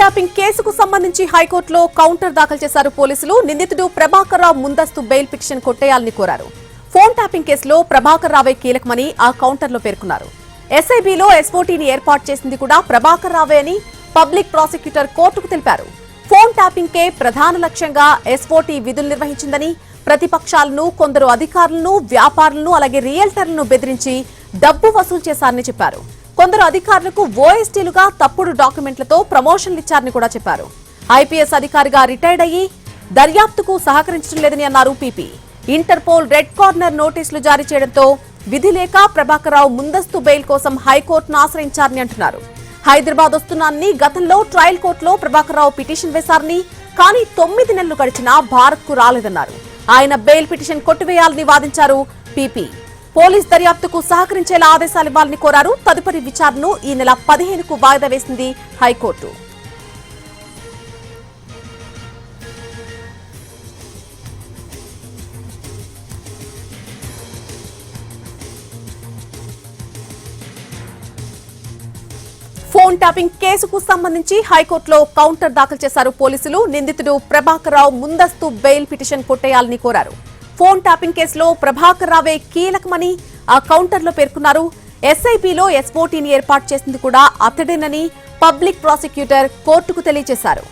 Tapping కేసుకు సంబంధించి హైకోర్టులో కౌంటర్ దాఖలు చేశారు పోలీసులు. నిందితుడు ప్రభాకర్ రావు ముందస్తు బెయిల్ పిటిషన్ కొట్టేయాలని కోరారు. ఫోన్ ట్యాపింగ్ కేసులో ప్రభాకర్ రావే కీలకమని ఆ కౌంటర్లో పేర్కొన్నారు. ఎస్ఐబిలో ఎస్ఓటీని ఏర్పాటు చేసింది కూడా ప్రభాకర్ రావే అని పబ్లిక్ ప్రాసిక్యూటర్ కోర్టుకు తెలిపారు. ఫోన్ ట్యాపింగ్ కే ప్రధాన లక్ష్యంగా ఎస్ఓటీ విధులు నిర్వహించిందని, ప్రతిపక్షాలను, కొందరు అధికారులను, వ్యాపారులను, అలాగే రియల్టర్లను బెదిరించి డబ్బు వసూలు చేశారని చెప్పారు. కొందరు అధికారులకు ఓఎస్టీలుగా తప్పుడు డాక్యుమెంట్లతో ప్రమోషన్లు ఇచ్చారని కూడా చెప్పారు. ఐపీఎస్ అధికారిగా రిటైర్డ్ అయ్యి దర్యాప్తుకు సహకరించడం లేదని అన్నారు పీపీ. ఇంటర్పోల్ రెడ్ కార్నర్ నోటీసులు జారీ చేయడంతో విధి లేక ప్రభాకర్ రావు ముందస్తు బెయిల్ కోసం హైకోర్టును ఆశ్రయించారని అంటున్నారు. హైదరాబాద్ వస్తున్నానని గతంలో ట్రయల్ కోర్టులో ప్రభాకర్ రావు పిటిషన్ వేశారని, కానీ 9 నెలలు గడిచినా భారత్ కు రాలేదన్నారు. ఆయన బెయిల్ పిటిషన్ కొట్టివేయాలని వాదించారు పీపీ. పోలీస్ దర్యాప్తుకు సహకరించేలా ఆదేశాలు ఇవ్వాలని కోరారు. తదుపరి విచారణను ఈ నెల 15కు వాయిదా వేసింది హైకోర్టు. ఫోన్ ట్యాపింగ్ కేసుకు సంబంధించి హైకోర్టులో కౌంటర్ దాఖలు చేశారు పోలీసులు. నిందితుడు ప్రభాకర్ రావు ముందస్తు బెయిల్ పిటిషన్ కొట్టేయాలని కోరారు. ఫోన్ ట్యాపింగ్ కేసులో ప్రభాకర్ రావే కీలకమని ఆ కౌంటర్లో పేర్కొన్నారు. ఎస్ఐబిలో ఎస్ఓటీని ఏర్పాటు చేసింది కూడా అతడేనని పబ్లిక్ ప్రాసిక్యూటర్ కోర్టుకు తెలియజేశారు.